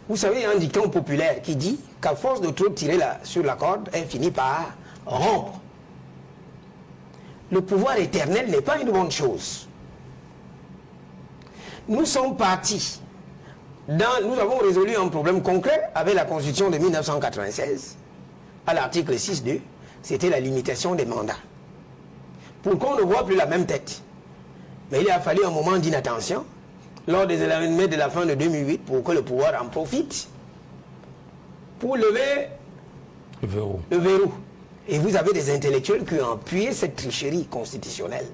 Vous savez, il y a un dicton populaire qui dit qu'à force de trop tirer sur la corde, elle finit par rompre. Le pouvoir éternel n'est pas une bonne chose. Nous sommes partis. Nous avons résolu un problème concret avec la Constitution de 1996. À l'article 6.2, c'était la limitation des mandats. Pour qu'on ne voit plus la même tête. Mais il a fallu un moment d'inattention lors des événements de la fin de 2008 pour que le pouvoir en profite pour lever le verrou. Et vous avez des intellectuels qui ont appuyé cette tricherie constitutionnelle.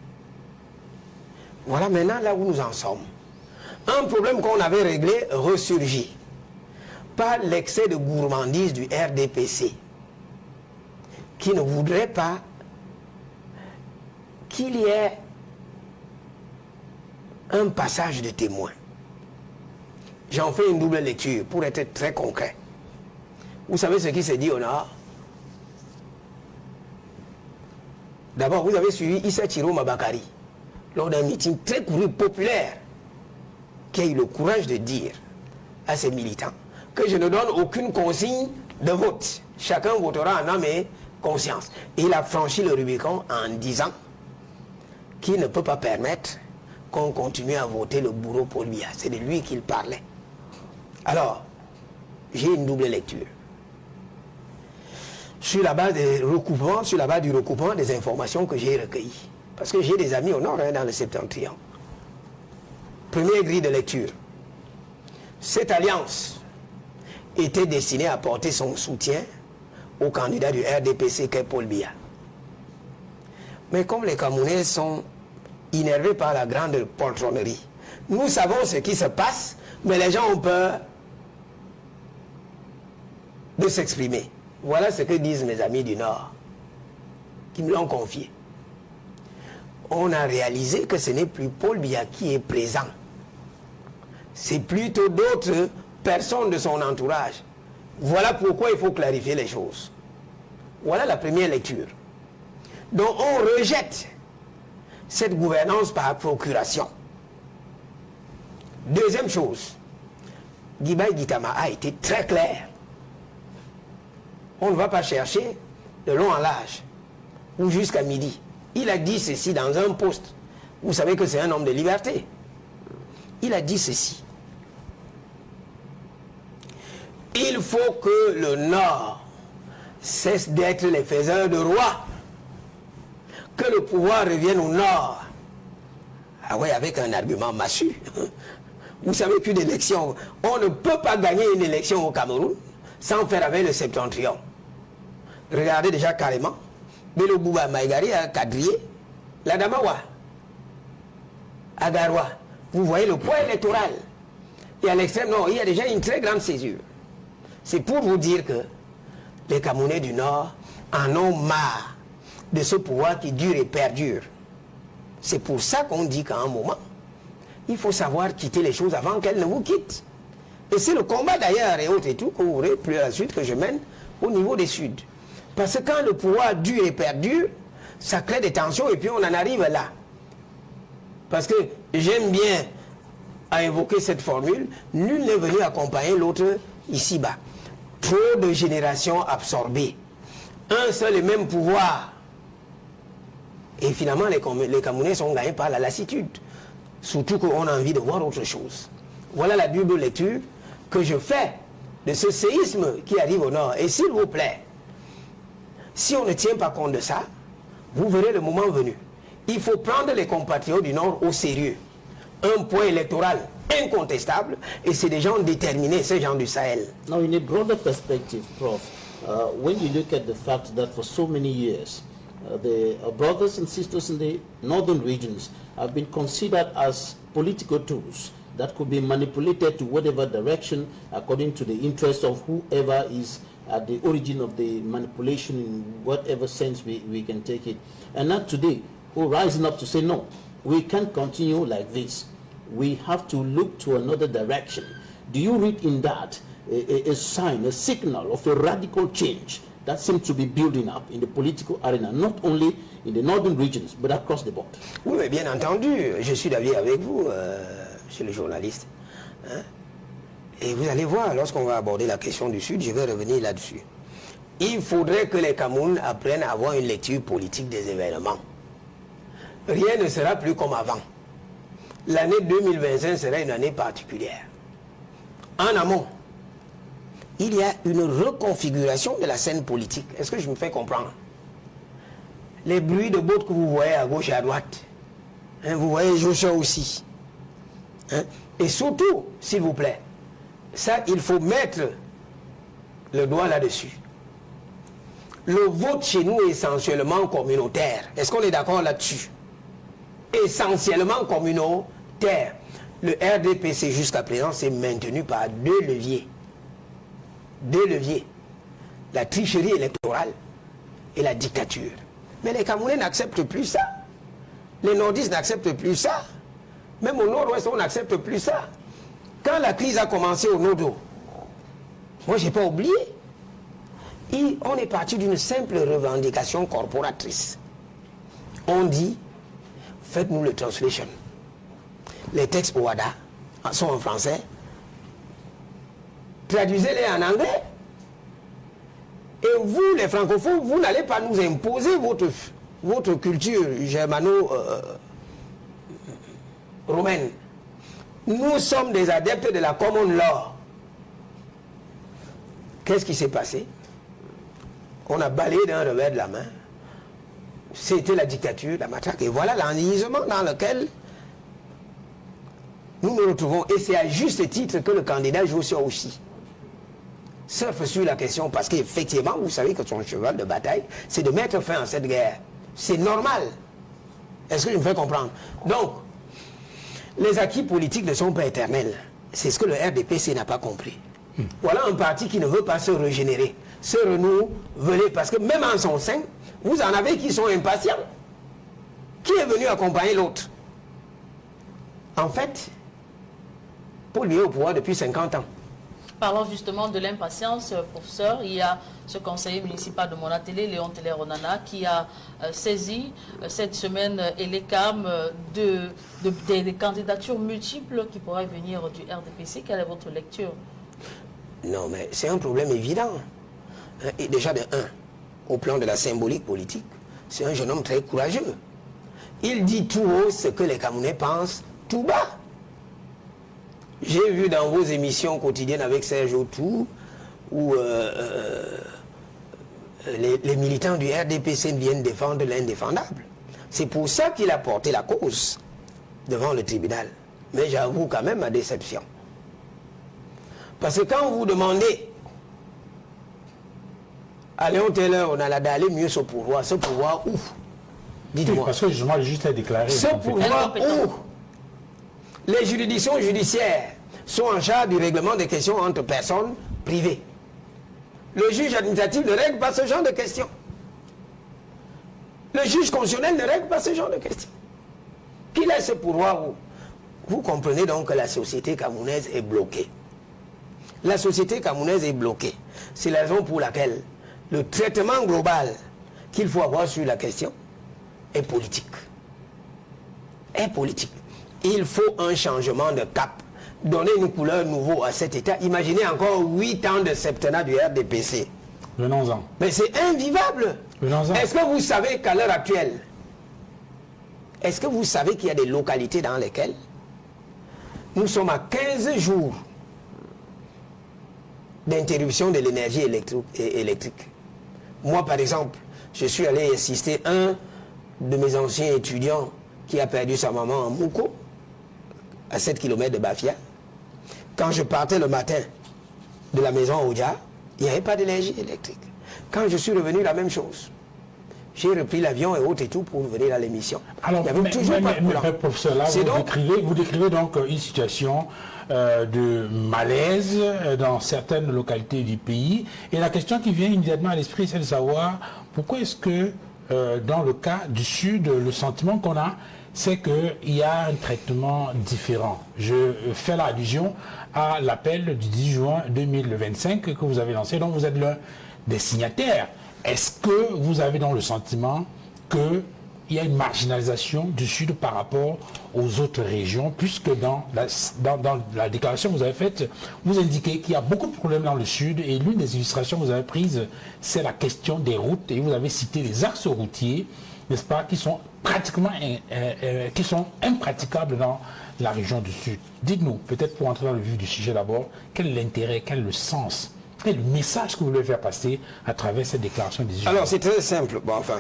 Voilà maintenant là où nous en sommes. Un problème qu'on avait réglé ressurgit par l'excès de gourmandise du RDPC qui ne voudrait pas qu'il y ait un passage de témoin. J'en fais une double lecture pour être très concret. Vous savez ce qui s'est dit au Nord? D'abord, vous avez suivi Issa Thiro Mabakari lors d'un meeting très couru populaire qui a eu le courage de dire à ses militants que je ne donne aucune consigne de vote. Chacun votera en âme et conscience. Et il a franchi le Rubicon en disant qu'il ne peut pas permettre qu'on continue à voter le bourreau Paul Biya. C'est de lui qu'il parlait. Alors, j'ai une double lecture. Sur la base des recoupements, sur la base du recoupement des informations que j'ai recueillies. Parce que j'ai des amis au nord, dans le septentrion. Première grille de lecture. Cette alliance était destinée à apporter son soutien au candidat du RDPC qu'est Paul Biya. Mais comme les Camerounais sont énervés par la grande poltronnerie, nous savons ce qui se passe, mais les gens ont peur de s'exprimer. Voilà ce que disent mes amis du Nord, qui me l'ont confié. On a réalisé que ce n'est plus Paul Biya qui est présent. C'est plutôt d'autres personnes de son entourage. Voilà pourquoi il faut clarifier les choses. Voilà la première lecture. Donc on rejette cette gouvernance par procuration. Deuxième chose, Guibaï Guitama a été très clair. On ne va pas chercher de long en large ou jusqu'à midi. Il a dit ceci dans un post. Vous savez que c'est un homme de liberté. Il a dit ceci. Il faut que le Nord cesse d'être les faiseurs de rois. Que le pouvoir revienne au Nord. Ah ouais, avec un argument massu. Vous savez qu'une élection, on ne peut pas gagner une élection au Cameroun sans faire avec le septentrion. Regardez déjà carrément. Bello Bouba Maïgari a quadrillé la Damawa, Agarwa. Vous voyez le poids électoral. Et à l'extrême nord, il y a déjà une très grande césure. C'est pour vous dire que les Camerounais du Nord en ont marre de ce pouvoir qui dure et perdure. C'est pour ça qu'on dit qu'à un moment, il faut savoir quitter les choses avant qu'elles ne vous quittent. Et c'est le combat d'ailleurs et autres et tout que vous verrez plus à la suite que je mène au niveau des Suds. Parce que quand le pouvoir dure et perdure, ça crée des tensions et puis on en arrive là. Parce que j'aime bien à évoquer cette formule, nul n'est venu accompagner l'autre ici-bas. Trop de générations absorbées. Un seul et même pouvoir. Et finalement, les Camerounais sont gagnés par la lassitude. Surtout qu'on a envie de voir autre chose. Voilà la double lecture que je fais de ce séisme qui arrive au Nord. Et s'il vous plaît, si on ne tient pas compte de ça, vous verrez le moment venu. Il faut prendre les compatriotes du Nord au sérieux. Un point électoral incontestable et c'est des gens déterminés, ces gens du Sahel. Now, in a broader perspective, Prof, when you look at the fact that for so many years, the brothers and sisters in the northern regions have been considered as political tools that could be manipulated to whatever direction according to the interest of whoever is at the origin of the manipulation in whatever sense we can take it. And not today, who are rising up to say, no, we can't continue like this. We have to look to another direction. Do you read in that a sign, a signal of a radical change that seems to be building up in the political arena, not only in the northern regions, but across the board? Oui, mais bien entendu, je suis d'avis avec vous, monsieur le journaliste. Hein? Et vous allez voir, lorsqu'on va aborder la question du Sud, je vais revenir là-dessus. Il faudrait que les Camerounais apprennent à avoir une lecture politique des événements. Rien ne sera plus comme avant. L'année 2025 sera une année particulière. En amont, il y a une reconfiguration de la scène politique. Est-ce que je me fais comprendre? Les bruits de bottes que vous voyez à gauche et à droite, hein, vous voyez Joshua aussi. Hein, et surtout, s'il vous plaît, ça, il faut mettre le doigt là-dessus. Le vote chez nous est essentiellement communautaire. Est-ce qu'on est d'accord là-dessus? Essentiellement communautaire. Le RDPC jusqu'à présent s'est maintenu par deux leviers. Deux leviers. La tricherie électorale et la dictature. Mais les Camerounais n'acceptent plus ça. Les nordistes n'acceptent plus ça. Même au nord-ouest, on n'accepte plus ça. Quand la crise a commencé au Nodo, moi je n'ai pas oublié, on est parti d'une simple revendication corporatrice. On dit, faites-nous le translation. Les textes OADA sont en français. Traduisez-les en anglais. Et vous, les francophones, vous n'allez pas nous imposer votre culture germano-romaine. Nous sommes des adeptes de la common law. Qu'est-ce qui s'est passé? On a balayé d'un revers de la main. C'était la dictature, la matraque. Et voilà l'enlisement dans lequel nous nous retrouvons. Et c'est à juste titre que le candidat Joshua aussi surfe sur la question, parce qu'effectivement, vous savez que son cheval de bataille, c'est de mettre fin à cette guerre. C'est normal. Est-ce que je me fais comprendre? Donc, les acquis politiques ne sont pas éternels. C'est ce que le RDPC n'a pas compris. Voilà un parti qui ne veut pas se régénérer, se renouveler, parce que même en son sein, vous en avez qui sont impatients. Qui est venu accompagner l'autre? En fait, Paul Biya est au pouvoir depuis 50 ans. Parlons justement de l'impatience, professeur. Il y a ce conseiller municipal de Monatélé, Léon Télé-Ronana, qui a saisi cette semaine ELECAM des candidatures multiples qui pourraient venir du RDPC. Quelle est votre lecture? Non, mais c'est un problème évident. Et déjà de un, au plan de la symbolique politique, c'est un jeune homme très courageux. Il dit tout haut ce que les Camerounais pensent tout bas. J'ai vu dans vos émissions quotidiennes avec Serge Autou où les militants du RDPC viennent défendre l'indéfendable. C'est pour ça qu'il a porté la cause devant le tribunal. Mais j'avoue quand même ma déception. Parce que quand vous demandez à Léon Télé-Ronana d'aller mieux ce pouvoir où? Dites-moi. Parce que justement, le juge a déclaré. Ce pouvoir où? Les juridictions judiciaires sont en charge du règlement des questions entre personnes privées. Le juge administratif ne règle pas ce genre de questions. Le juge constitutionnel ne règle pas ce genre de questions. Qu'il a ce pouvoir où? Vous comprenez donc que la société camerounaise est bloquée. La société camerounaise est bloquée. C'est la raison pour laquelle le traitement global qu'il faut avoir sur la question est politique. Est politique. Il faut un changement de cap, donner une couleur nouvelle à cet État. Imaginez encore 8 ans de septennat du RDPC. Venons-en. Mais c'est invivable. Est-ce que vous savez qu'à l'heure actuelle, est-ce que vous savez qu'il y a des localités dans lesquelles nous sommes à 15 jours d'interruption de l'énergie électrique? Moi, par exemple, je suis allé assister un de mes anciens étudiants qui a perdu sa maman en Mouko, à 7 km de Bafia. Quand je partais le matin de la maison à Oudja, il n'y avait pas d'énergie électrique. Quand je suis revenu, la même chose. J'ai repris l'avion et autres et tout pour venir à l'émission. Alors, professeur, là, vous décrivez donc une situation de malaise dans certaines localités du pays. Et la question qui vient immédiatement à l'esprit, c'est de savoir pourquoi est-ce que, dans le cas du Sud, le sentiment qu'on a, c'est qu'il y a un traitement différent. Je fais l'allusion à l'appel du 10 juin 2025 que vous avez lancé, dont vous êtes l'un des signataires. Est-ce que vous avez donc le sentiment que il y a une marginalisation du Sud par rapport aux autres régions, puisque dans la déclaration que vous avez faite, vous indiquez qu'il y a beaucoup de problèmes dans le Sud, et l'une des illustrations que vous avez prises, c'est la question des routes, et vous avez cité les axes routiers, n'est-ce pas, qui sont pratiquement qui sont impraticables dans la région du Sud. Dites-nous, peut-être pour entrer dans le vif du sujet d'abord, quel est l'intérêt, quel est le sens, quel est le message que vous voulez faire passer à travers cette déclaration des Alors c'est très simple, bon enfin,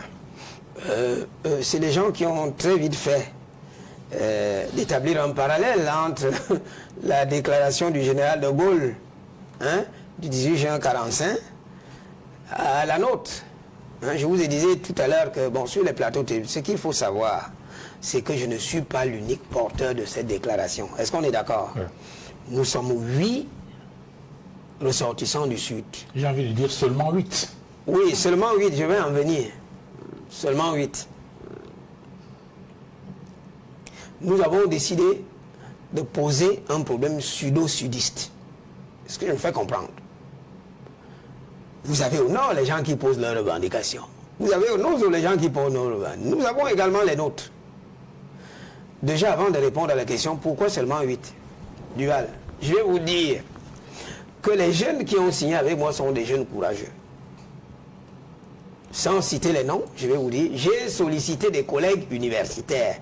c'est les gens qui ont très vite fait d'établir un parallèle entre la déclaration du général de Gaulle du 18 juin 1945 à la nôtre. Je vous ai dit tout à l'heure que, bon, sur les plateaux, ce qu'il faut savoir, c'est que je ne suis pas l'unique porteur de cette déclaration. Est-ce qu'on est d'accord? Ouais. Nous sommes 8 ressortissants du Sud. J'ai envie de dire seulement 8. Oui, seulement 8, je vais en venir. Seulement 8. Nous avons décidé de poser un problème sudo-sudiste. Est-ce que je me fais comprendre? Vous avez au nord les gens qui posent leurs revendications. Vous avez au nord les gens qui posent nos revendications. Nous avons également les nôtres. Déjà, avant de répondre à la question, pourquoi seulement 8? Duval, je vais vous dire que les jeunes qui ont signé avec moi sont des jeunes courageux. Sans citer les noms, je vais vous dire, j'ai sollicité des collègues universitaires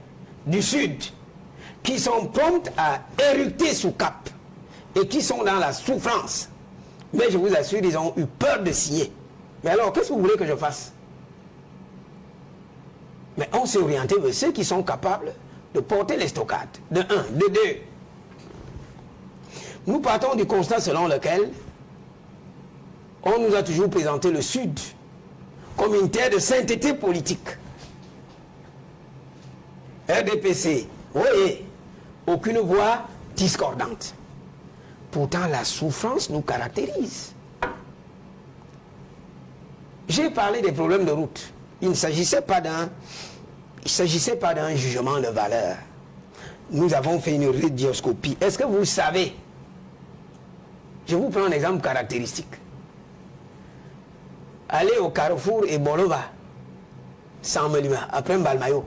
du Sud qui sont prompts à éructer sous cap et qui sont dans la souffrance. Mais je vous assure, ils ont eu peur de signer. Mais alors, qu'est-ce que vous voulez que je fasse? Mais on s'est orienté vers ceux qui sont capables de porter les stockades. De 1, de 2. Nous partons du constat selon lequel on nous a toujours présenté le Sud comme une terre de sainteté politique. RDPC, oui, aucune voix discordante. Pourtant, la souffrance nous caractérise. J'ai parlé des problèmes de route. Il ne s'agissait pas d'un jugement de valeur. Nous avons fait une radioscopie. Est-ce que vous savez? Je vous prends un exemple caractéristique. Allez au Carrefour et Bolova, sans Melima, après Mbalmayo.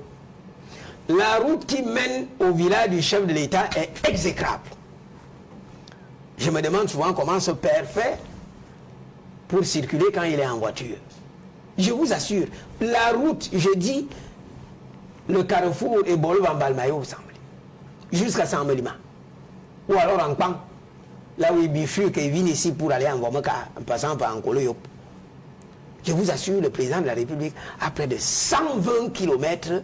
La route qui mène au village du chef de l'État est exécrable. Je me demande souvent comment ce père fait pour circuler quand il est en voiture. Je vous assure, la route, je dis, le Carrefour et Bolova Mbalmayo, jusqu'à Samelima. Ou alors en Kpang, là où il bifurque et vient ici pour aller en Gomaka, en passant par Nkolo-Yop. Je vous assure, le président de la République a près de 120 km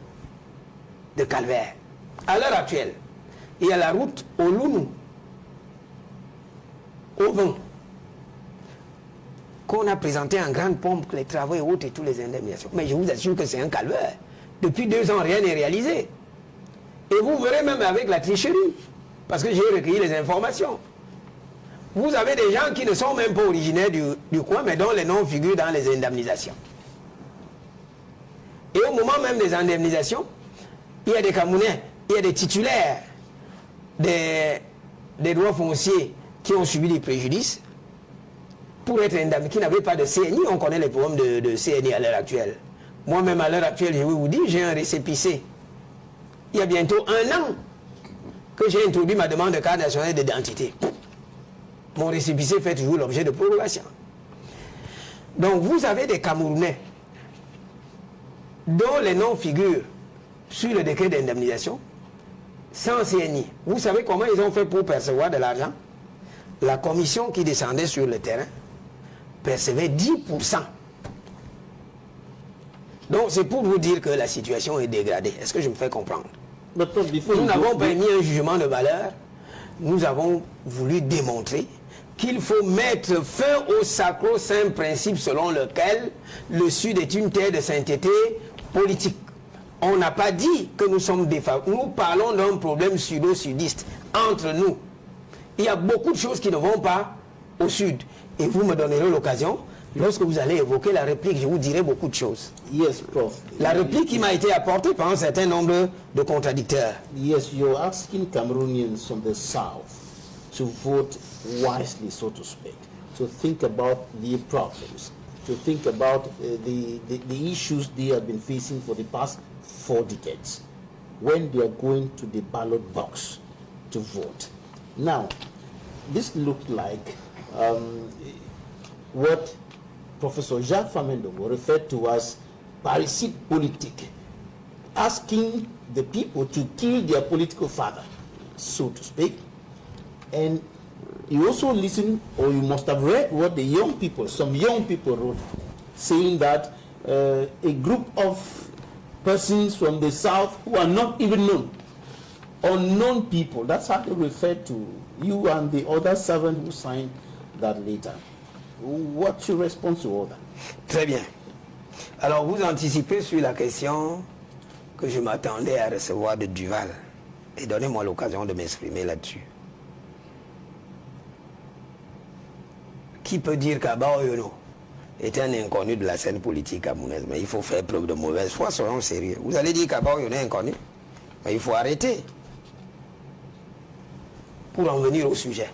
de calvaire. À l'heure actuelle, il y a la route au Lounou, au vin, qu'on a présenté en grande pompe, les travaux et autres et toutes les indemnisations. Mais je vous assure que c'est un calvaire. Depuis 2 ans, rien n'est réalisé. Et vous verrez même avec la tricherie, parce que j'ai recueilli les informations. Vous avez des gens qui ne sont même pas originaires du coin, mais dont les noms figurent dans les indemnisations. Et au moment même des indemnisations, il y a des Camerounais, il y a des titulaires des droits fonciers qui ont subi des préjudices pour être indemnisés, qui n'avaient pas de CNI. On connaît les problèmes de CNI à l'heure actuelle. Moi-même, à l'heure actuelle, je vais vous dire, j'ai un récépissé. Il y a bientôt 1 an que j'ai introduit ma demande de carte nationale d'identité. Mon récépissé fait toujours l'objet de prorogation. Donc, vous avez des Camerounais dont les noms figurent sur le décret d'indemnisation sans CNI. Vous savez comment ils ont fait pour percevoir de l'argent? La commission qui descendait sur le terrain percevait 10%. Donc c'est pour vous dire que la situation est dégradée. Est-ce que je me fais comprendre? Nous n'avons pas émis un jugement de valeur. Nous avons voulu démontrer qu'il faut mettre fin au sacro-saint principe selon lequel le Sud est une terre de sainteté politique. On n'a pas dit que nous sommes défavorables. Nous parlons d'un problème sudo-sudiste entre nous. Il y a beaucoup de choses qui ne vont pas au Sud. Et vous me donnerez l'occasion, lorsque vous allez évoquer la réplique, je vous dirai beaucoup de choses. Yes, Prof. La réplique qui m'a été apportée par un certain nombre de contradicteurs. Yes, you're asking Cameroonians from the South to vote wisely, so to speak, to think about the problems, to think about the issues they have been facing for the past 4 decades when they are going to the ballot box to vote. Now, this looked like what Professor Jacques Famendongo referred to as parricide politique, asking the people to kill their political father, so to speak. And you also listen, or you must have read what the young people, some young people wrote, saying that a group of persons from the South who are not even known, unknown people, that's how they refer to you and the other servant who signed that letter. What's your response to all that? Très bien. Alors, vous anticipez sur la question que je m'attendais à recevoir de Duval. Et donnez-moi l'occasion de m'exprimer là-dessus. Qui peut dire qu'Aba Oyono est un inconnu de la scène politique camerounaise? Mais il faut faire preuve de mauvaise foi, soyons sérieux. Vous allez dire qu'Aba Oyono est inconnu? Mais il faut arrêter. Pour en venir au sujet.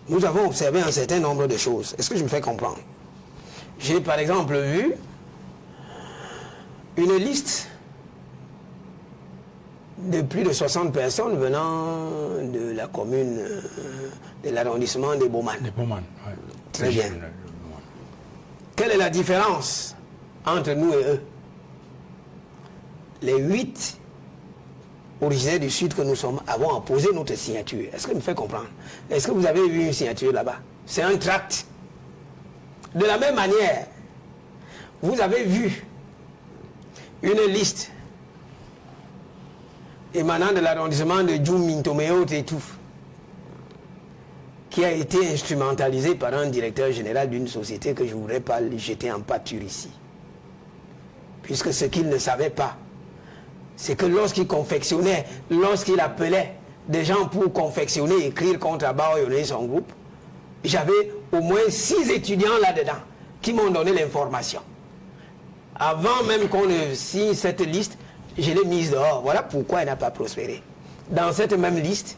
Nous avons observé un certain nombre de choses. Est-ce que je me fais comprendre? J'ai par exemple vu une liste de plus de 60 personnes venant de la commune, de l'arrondissement des Beauman. Des Beauman, oui. Très bien. Quelle est la différence entre nous et eux? Les 8 originaires du Sud que nous sommes avons apposé notre signature. Est-ce que vous me faites comprendre? Est-ce que vous avez vu une signature là-bas? C'est un tract. De la même manière, vous avez vu une liste émanant de l'arrondissement de Djoum-Mintoméot et tout, qui a été instrumentalisée par un directeur général d'une société que je ne voudrais pas jeter en pâture ici. Puisque ce qu'il ne savait pas, c'est que lorsqu'il confectionnait, lorsqu'il appelait des gens pour confectionner, écrire contre Aba Oyono et son groupe, j'avais au moins 6 étudiants là-dedans qui m'ont donné l'information. Avant même qu'on ne signe cette liste, je l'ai mise dehors. Voilà pourquoi elle n'a pas prospéré. Dans cette même liste,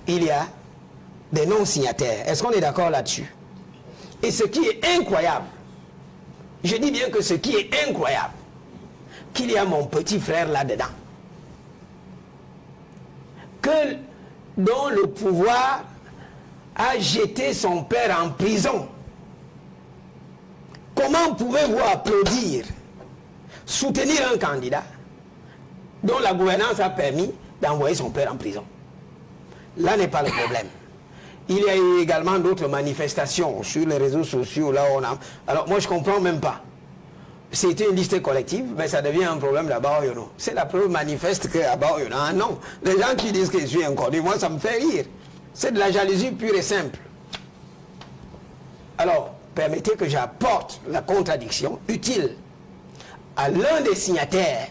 il y a des non-signataires. Est-ce qu'on est d'accord là-dessus? Et ce qui est incroyable, je dis bien que ce qui est incroyable, qu'il y a mon petit frère là-dedans, dont le pouvoir a jeté son père en prison. Comment pouvez-vous applaudir, soutenir un candidat dont la gouvernance a permis d'envoyer son père en prison? Là n'est pas le problème. Il y a eu également d'autres manifestations sur les réseaux sociaux. Là on a... Alors moi je ne comprends même pas. C'était une liste collective, mais ça devient un problème d'Aba Oyono. C'est la preuve manifeste que Aba Oyono. Ah non, les gens qui disent que je suis inconnu, moi ça me fait rire. C'est de la jalousie pure et simple. Alors, permettez que j'apporte la contradiction utile à l'un des signataires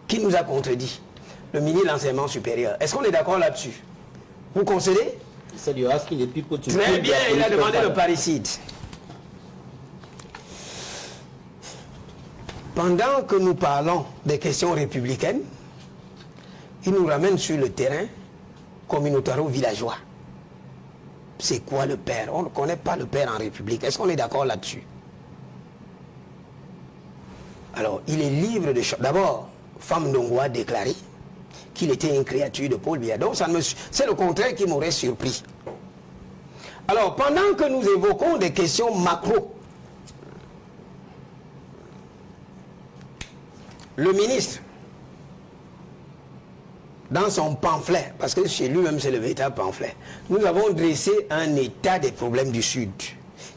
qui nous a contredit, le ministre de l'Enseignement supérieur. Est-ce qu'on est d'accord là-dessus? Vous concédez? Très bien, il a demandé le parricide. Pendant que nous parlons des questions républicaines, il nous ramène sur le terrain communautaro-villageois. C'est quoi le père? On ne connaît pas le père en République. Est-ce qu'on est d'accord là-dessus? Alors, il est libre de... D'abord, Famendongo a déclaré qu'il était une créature de Paul Biya. Donc, c'est le contraire qui m'aurait surpris. Alors, pendant que nous évoquons des questions macro, le ministre, dans son pamphlet, parce que chez lui-même c'est le véritable pamphlet, nous avons dressé un état des problèmes du Sud,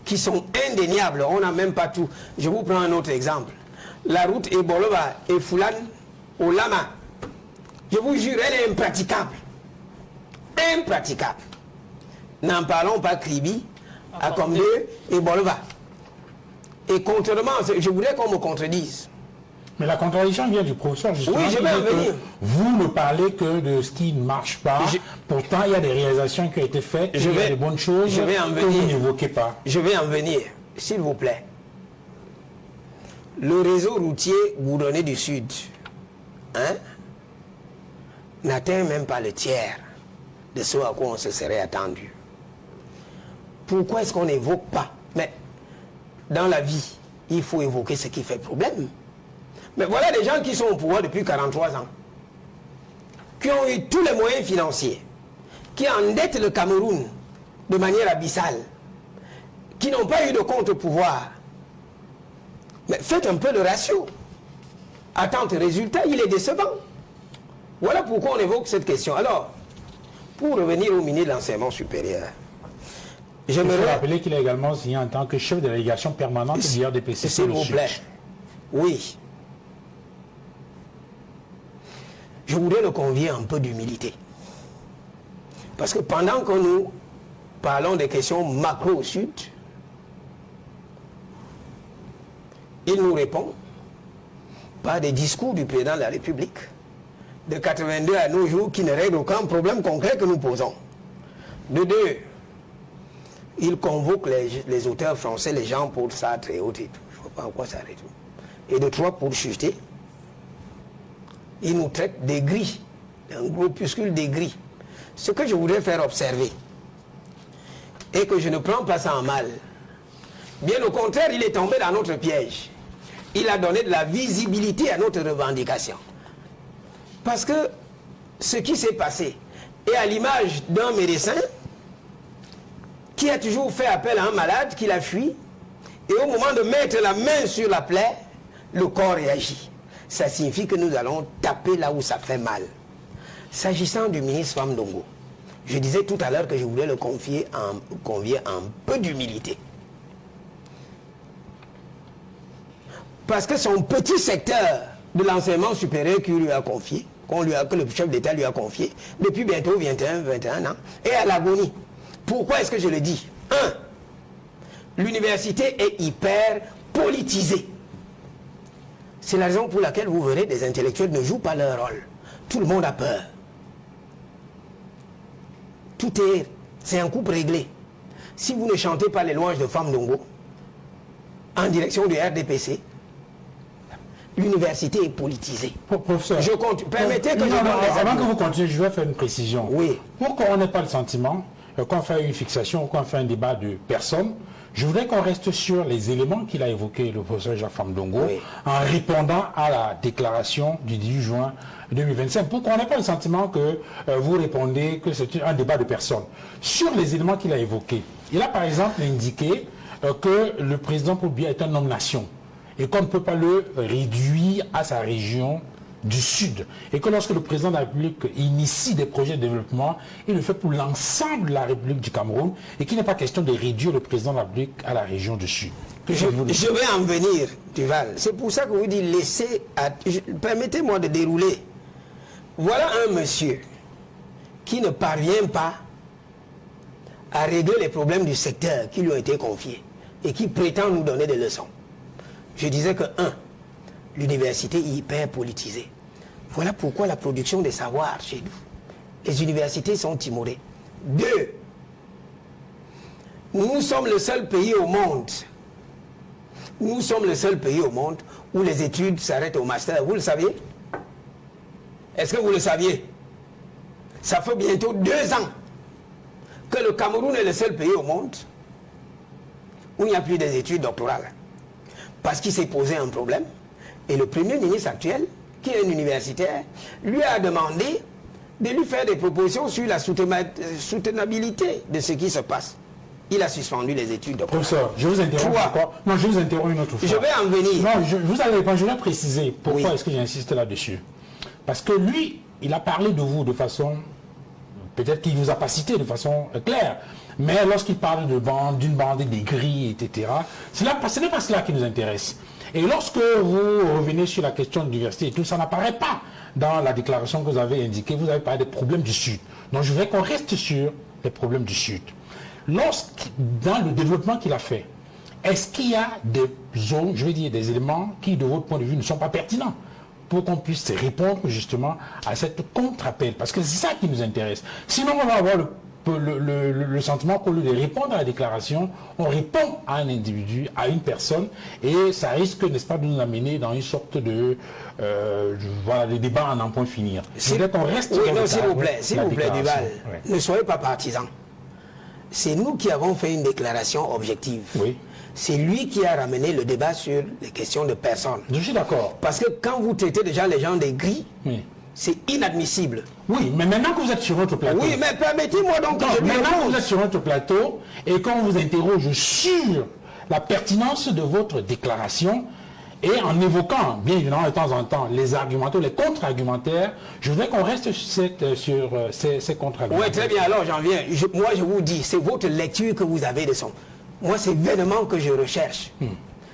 qui sont indéniables, on n'a même pas tout. Je vous prends un autre exemple. La route Ebolova et Fulan au Lama, je vous jure, elle est impraticable. Impraticable. N'en parlons pas Kribi, à Komde et Bolova. Et contrairement, je voulais qu'on me contredise. Mais la contradiction vient du professeur, justement. Oui, je vais en venir. Vous ne parlez que de ce qui ne marche pas. Pourtant, il y a des réalisations qui ont été faites, il y a des bonnes choses que vous n'évoquez pas. Je vais en venir, s'il vous plaît. Le réseau routier goudronné du Sud n'atteint même pas le tiers de ce à quoi on se serait attendu. Pourquoi est-ce qu'on n'évoque pas? Mais dans la vie, il faut évoquer ce qui fait problème. Mais voilà des gens qui sont au pouvoir depuis 43 ans, qui ont eu tous les moyens financiers, qui endettent le Cameroun de manière abyssale, qui n'ont pas eu de contre-pouvoir. Mais faites un peu le ratio. Attente-résultat, il est décevant. Voilà pourquoi on évoque cette question. Alors, pour revenir au ministre de l'Enseignement supérieur, il faut rappeler qu'il a également signé en tant que chef de la délégation permanente de l'IRDPC. S'il vous plaît. Oui. Je voudrais le convier un peu d'humilité. Parce que pendant que nous parlons des questions macro au Sud, il nous répond par des discours du président de la République de 82 à nos jours qui ne règlent aucun problème concret que nous posons. De deux, il convoque les auteurs français, les gens pour Sartre et autres. Je ne vois pas en quoi ça arrête. Et de trois, pour chuter, il nous traite des gris, un groupuscule des gris. Ce que je voudrais faire observer, et que je ne prends pas ça en mal, bien au contraire, il est tombé dans notre piège. Il a donné de la visibilité à notre revendication. Parce que ce qui s'est passé est à l'image d'un médecin qui a toujours fait appel à un malade, qui l'a fui, et au moment de mettre la main sur la plaie, le corps réagit. Ça signifie que nous allons taper là où ça fait mal. S'agissant du ministre Fam Ndongo, je disais tout à l'heure que je voulais le convier un peu d'humilité. Parce que son petit secteur de l'enseignement supérieur qu'il lui a confié, que le chef d'État lui a confié, depuis bientôt 21 ans, est à l'agonie. Pourquoi est-ce que je le dis? 1. L'université est hyper politisée. C'est la raison pour laquelle vous verrez des intellectuels ne jouent pas leur rôle. Tout le monde a peur. C'est un coup réglé. Si vous ne chantez pas les louanges de Fam Ndongo en direction du RDPC, l'université est politisée. Professeur, permettez que je donne avant que vous continuiez, je vais faire une précision. Oui. Pour qu'on n'ait pas le sentiment qu'on fait une fixation, qu'on fait un débat de personnes, je voudrais qu'on reste sur les éléments qu'il a évoqués, le professeur Jacques Fam Ndongo, oui, en répondant à la déclaration du 18 juin 2025, pour qu'on n'ait pas le sentiment que vous répondez que c'est un débat de personnes. Sur les éléments qu'il a évoqués, il a par exemple indiqué que le président Paul Biya est un homme-nation et qu'on ne peut pas le réduire à sa région du Sud. Et que lorsque le président de la République initie des projets de développement, il le fait pour l'ensemble de la République du Cameroun et qu'il n'est pas question de réduire le président de la République à la région du Sud. Je vais en venir, Duval. C'est pour ça que vous dites permettez-moi de dérouler. Voilà un monsieur qui ne parvient pas à régler les problèmes du secteur qui lui ont été confiés et qui prétend nous donner des leçons. Je disais que 1. L'université est hyper politisée. Voilà pourquoi la production des savoirs chez nous, les universités sont timorées. 2. Nous sommes le seul pays au monde. Nous sommes le seul pays au monde où les études s'arrêtent au master. Vous le saviez? Est-ce que vous le saviez? Ça fait bientôt 2 ans que le Cameroun est le seul pays au monde où il n'y a plus des études doctorales. Parce qu'il s'est posé un problème. Et le Premier ministre actuel, qui est un universitaire, lui a demandé de lui faire des propositions sur la soutenabilité de ce qui se passe. Il a suspendu les études de professeur, je vous interromps encore. Non, je vous interromps une autre fois. Je vais en venir. Non, je vais préciser pourquoi est-ce que j'insiste là-dessus. Parce que lui, il a parlé de vous de façon, peut-être qu'il ne vous a pas cité de façon claire, mais lorsqu'il parle d'une bande des grilles, etc., ce n'est pas cela qui nous intéresse. Et lorsque vous revenez sur la question de l'université et tout, ça n'apparaît pas dans la déclaration que vous avez indiquée. Vous avez parlé des problèmes du Sud. Donc je voudrais qu'on reste sur les problèmes du Sud. Dans le développement qu'il a fait, est-ce qu'il y a des zones, je vais dire des éléments qui, de votre point de vue, ne sont pas pertinents pour qu'on puisse répondre justement à cette contre-appel? Parce que c'est ça qui nous intéresse. Sinon, on va avoir le sentiment qu'au lieu de répondre à la déclaration, on répond à un individu, à une personne, et ça risque, n'est-ce pas, de nous amener dans une sorte de débat en un point finir. S'il vous plaît, Duval, ne soyez pas partisan. c'est nous qui avons fait une déclaration objective. Oui. C'est lui qui a ramené le débat sur les questions de personnes. Je suis d'accord. Parce que quand vous traitez déjà les gens des gris, Oui. c'est inadmissible. Oui, mais maintenant que vous êtes sur notre plateau... Oui, mais permettez-moi donc... Non, maintenant que vous êtes sur notre plateau et qu'on vous interroge sur la pertinence de votre déclaration et en évoquant, bien évidemment, de temps en temps, les argumentaires, les contre-argumentaires, je voudrais qu'on reste sur ces contre-argumentaires. Oui, très bien, alors j'en viens. Moi, je vous dis, c'est votre lecture que vous avez de son... Moi, c'est vainement que je recherche.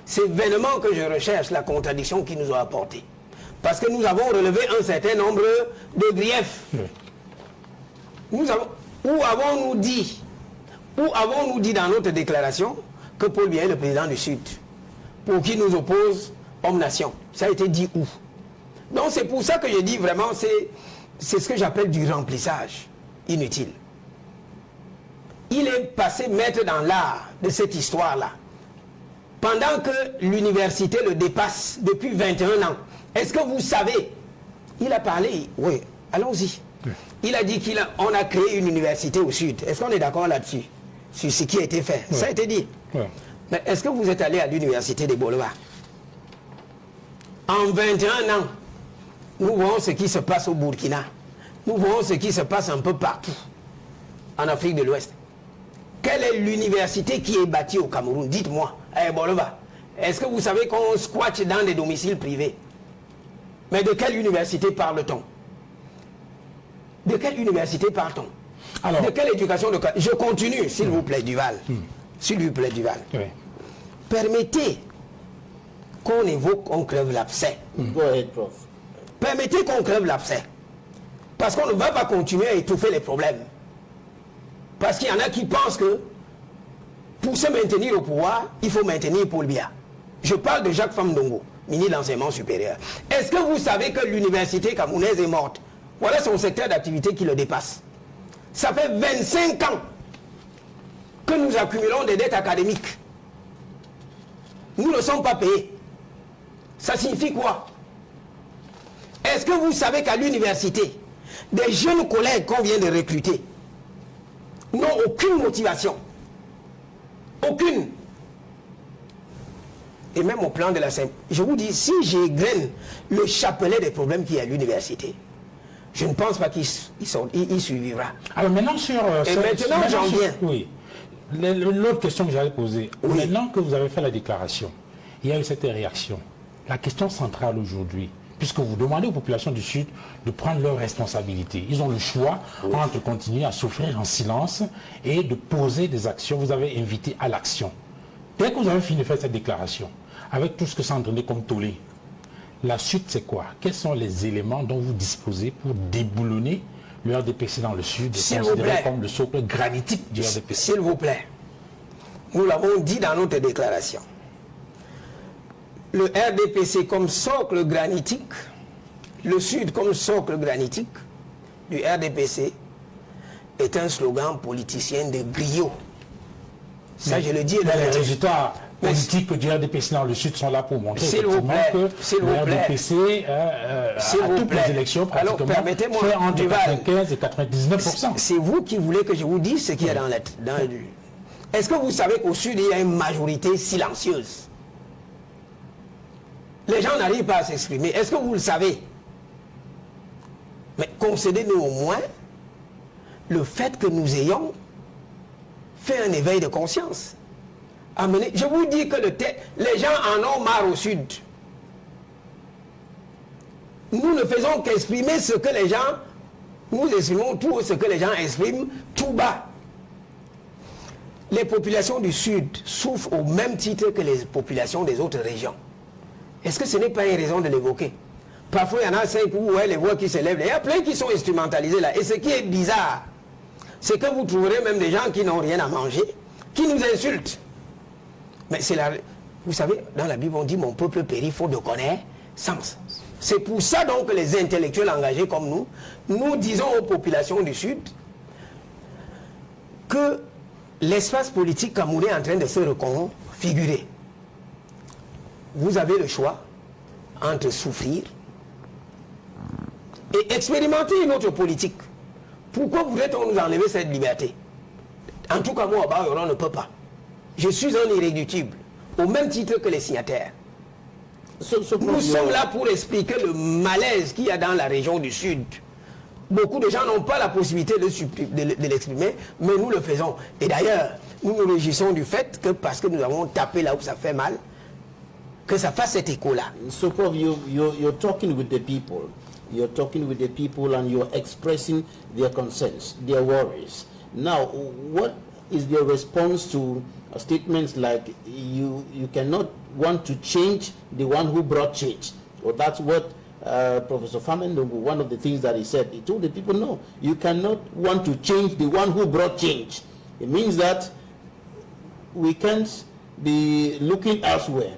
C'est vainement que je recherche la contradiction qui nous a apporté. Parce que nous avons relevé un certain nombre de griefs. Où avons-nous dit dans notre déclaration que Paul Biya est le président du Sud, pour qui nous oppose Homme-Nation? Ça a été dit où? Donc c'est pour ça que je dis vraiment, c'est ce que j'appelle du remplissage inutile. Il est passé maître dans l'art de cette histoire-là. Pendant que l'université le dépasse depuis 21 ans, est-ce que vous savez, il a parlé, oui, allons-y. Il a dit qu'on a créé une université au Sud. Est-ce qu'on est d'accord là-dessus? Sur ce qui a été fait. Ça a été dit. Mais est-ce que vous êtes allé à l'université des Boulevards? En 21 ans, nous voyons ce qui se passe au Burkina. Nous voyons ce qui se passe un peu partout en Afrique de l'Ouest. Quelle est l'université qui est bâtie au Cameroun? Dites-moi, à Bolova. Est-ce que vous savez qu'on squatte dans des domiciles privés? Mais de quelle université parle-t-on? De quelle université parle-t-on? De quelle éducation de... Je continue, s'il vous plaît, Duval. S'il vous plaît, Duval. Oui. Permettez qu'on évoque, qu'on crève l'abcès. Go ahead, Prof. Permettez qu'on crève l'abcès. Parce qu'on ne va pas continuer à étouffer les problèmes. Parce qu'il y en a qui pensent que pour se maintenir au pouvoir, il faut maintenir Paul Biya. Je parle de Jacques Famdongo, ministre de l'enseignement supérieur. Est-ce que vous savez que l'université camerounaise est morte? Voilà son secteur d'activité qui le dépasse. Ça fait 25 ans que nous accumulons des dettes académiques. Nous ne sommes pas payés. Ça signifie quoi? Est-ce que vous savez qu'à l'université, des jeunes collègues qu'on vient de recruter n'ont aucune motivation? Aucune. Et même au plan de la simple. Je vous dis, si j'égrène le chapelet des problèmes qu'il y a à l'université, je ne pense pas qu'il survivra. Alors maintenant sur... Et maintenant j'en viens. Oui. L'autre question que j'allais poser. Oui. Maintenant que vous avez fait la déclaration, il y a eu cette réaction. La question centrale aujourd'hui, puisque vous demandez aux populations du Sud de prendre leurs responsabilités. Ils ont le choix entre continuer à souffrir en silence et de poser des actions. Vous avez invité à l'action. Dès que vous avez fini de faire cette déclaration, avec tout ce que ça entraîné comme tollé, la suite c'est quoi? Quels sont les éléments dont vous disposez pour déboulonner le RDPC dans le Sud, considéré comme le socle granitique du RDPC? S'il vous plaît, nous l'avons dit dans notre déclaration. Le RDPC comme socle granitique, le Sud comme socle granitique du RDPC est un slogan politicien de griot. Ça, je le dis. Les résultats politiques du RDPC dans le Sud sont là pour montrer que le RDPC à toutes les élections pratiquement fait entre 95 et 99%. C'est vous qui voulez que je vous dise ce qu'il y a dans le... Est-ce que vous savez qu'au Sud, il y a une majorité silencieuse? Les gens n'arrivent pas à s'exprimer. Est-ce que vous le savez? Mais concédez-nous au moins le fait que nous ayons fait un éveil de conscience. Je vous dis que les gens en ont marre au Sud. Nous ne faisons qu'exprimer ce que les gens... Nous exprimons tout ce que les gens expriment tout bas. Les populations du Sud souffrent au même titre que les populations des autres régions. Est-ce que ce n'est pas une raison de l'évoquer? Parfois, il y en a 5 ou les voix qui s'élèvent. Il y a plein qui sont instrumentalisés là. Et ce qui est bizarre, c'est que vous trouverez même des gens qui n'ont rien à manger, qui nous insultent. Mais c'est la... Vous savez, dans la Bible, on dit « Mon peuple périt faute de connaissance ». C'est pour ça donc que les intellectuels engagés comme nous, nous disons aux populations du Sud que l'espace politique camerounais est en train de se reconfigurer. Vous avez le choix entre souffrir et expérimenter une autre politique. Pourquoi voudrait-on nous enlever cette liberté? En tout cas, moi, on ne peut pas. Je suis un irréductible, au même titre que les signataires. Nous sommes là pour expliquer le malaise qu'il y a dans la région du Sud. Beaucoup de gens n'ont pas la possibilité de l'exprimer, mais nous le faisons. Et d'ailleurs, nous nous réjouissons du fait que parce que nous avons tapé là où ça fait mal, que ça fasse cet écho-là. So, Prof, you're talking with the people. You're talking with the people and you're expressing their concerns, their worries. Now, what is your response to statements like you cannot want to change the one who brought change? Or that's what Professor Famendongo, one of the things that he said, he told the people, no, you cannot want to change the one who brought change. It means that we can't be looking elsewhere.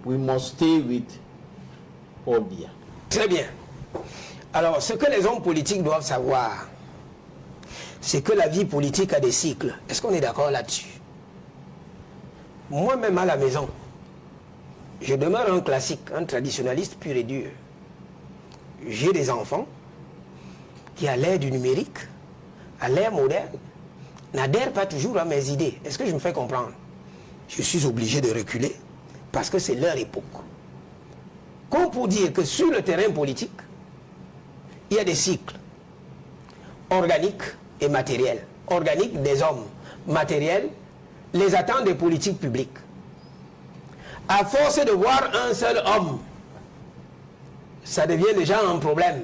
We must stay with Paul Biya. Très bien. Alors, ce que les hommes politiques doivent savoir, c'est que la vie politique a des cycles. Est-ce qu'on est d'accord là-dessus? Moi-même à la maison, je demeure un classique, un traditionnaliste pur et dur. J'ai des enfants qui, à l'ère du numérique, à l'ère moderne, n'adhèrent pas toujours à mes idées. Est-ce que je me fais comprendre? Je suis obligé de reculer parce que c'est leur époque. Comme pour dire que sur le terrain politique, il y a des cycles organiques et matériels. Organiques des hommes, matériels, les attentes des politiques publiques. À force de voir un seul homme, ça devient déjà un problème.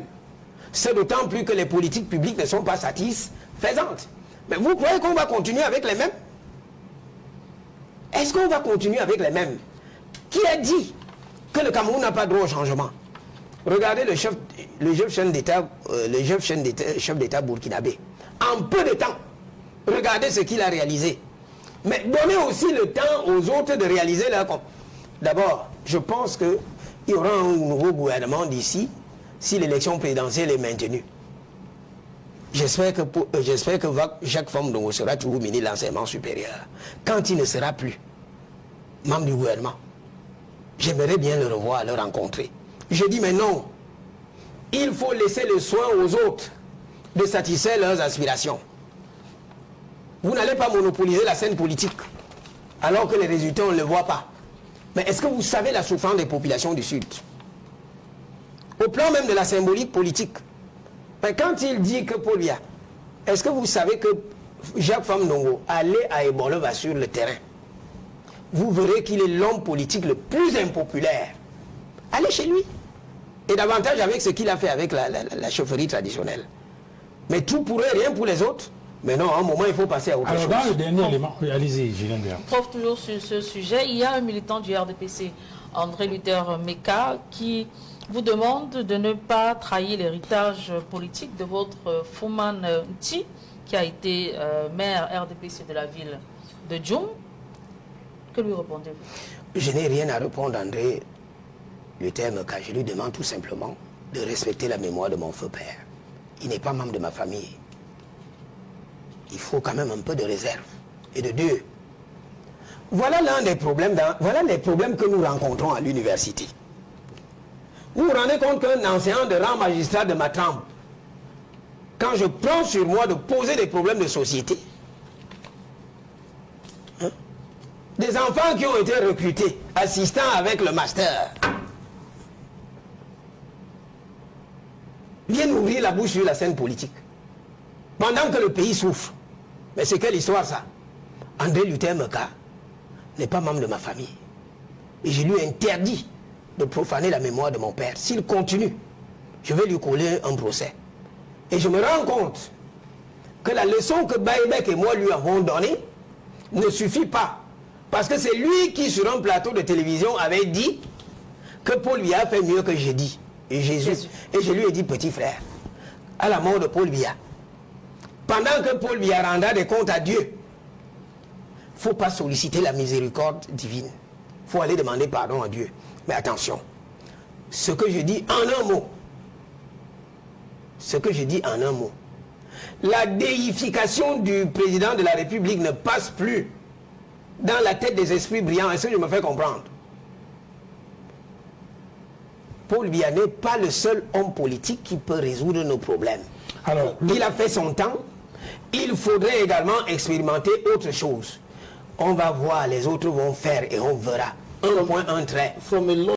C'est d'autant plus que les politiques publiques ne sont pas satisfaisantes. Mais vous croyez qu'on va continuer avec les mêmes? Est-ce qu'on va continuer avec les mêmes? Qui a dit que le Cameroun n'a pas droit au changement? Regardez le chef d'État burkinabé. En peu de temps, regardez ce qu'il a réalisé. Mais donnez aussi le temps aux autres de réaliser leur compte. D'abord, je pense qu'il y aura un nouveau gouvernement d'ici si l'élection présidentielle est maintenue. J'espère que Jacques Famendongo sera toujours ministre de l'enseignement supérieur. Quand il ne sera plus membre du gouvernement, j'aimerais bien le revoir, le rencontrer. Je dis mais non, il faut laisser le soin aux autres de satisfaire leurs aspirations. Vous n'allez pas monopoliser la scène politique alors que les résultats on ne les voit pas. Mais est-ce que vous savez la souffrance des populations du Sud? Au plan même de la symbolique politique. Mais quand il dit que Paul Biya, est-ce que vous savez que Jacques Famendongo allait à Ebolova sur le terrain? Vous verrez qu'il est l'homme politique le plus impopulaire. Allez chez lui. Et davantage avec ce qu'il a fait avec la chaufferie traditionnelle. Mais tout pour eux, rien pour les autres. Mais non, à un moment, il faut passer à autre chose. Alors, dans le dernier élément, allez-y, Julien Béat. Prof, toujours sur ce sujet, il y a un militant du RDPC, André Luther Meka, qui vous demande de ne pas trahir l'héritage politique de votre Fouman Nti, qui a été maire RDPC de la ville de Djoum. Que lui répondez-vous? Je n'ai rien à répondre, André Luther Meka. Je lui demande tout simplement de respecter la mémoire de mon feu père. Il n'est pas membre de ma famille. Il faut quand même un peu de réserve. Et de deux, voilà l'un des problèmes, voilà les problèmes que nous rencontrons à l'université. Vous vous rendez compte qu'un enseignant de rang magistral de ma trempe, quand je prends sur moi de poser des problèmes de société, hein, des enfants qui ont été recrutés, assistants avec le master, viennent ouvrir la bouche sur la scène politique, pendant que le pays souffre. Mais c'est quelle histoire ça? André Luther Meka n'est pas membre de ma famille. Et je lui ai interdit de profaner la mémoire de mon père. S'il continue, je vais lui coller un procès. Et je me rends compte que la leçon que Baïbek et moi lui avons donnée ne suffit pas. Parce que c'est lui qui, sur un plateau de télévision, avait dit que Paul Biya fait mieux que j'ai dit. Et Jésus. Et je lui ai dit, petit frère, à la mort de Paul Biya, pendant que Paul Biya rendra des comptes à Dieu, il ne faut pas solliciter la miséricorde divine. Il faut aller demander pardon à Dieu. Mais attention, ce que je dis en un mot, la déification du président de la République ne passe plus dans la tête des esprits brillants. Est-ce que je me fais comprendre? Paul Biya n'est pas le seul homme politique qui peut résoudre nos problèmes. Alors, il a fait son temps, Il faudrait également expérimenter autre chose. On va voir, les autres vont faire et on verra. Un point, un trait.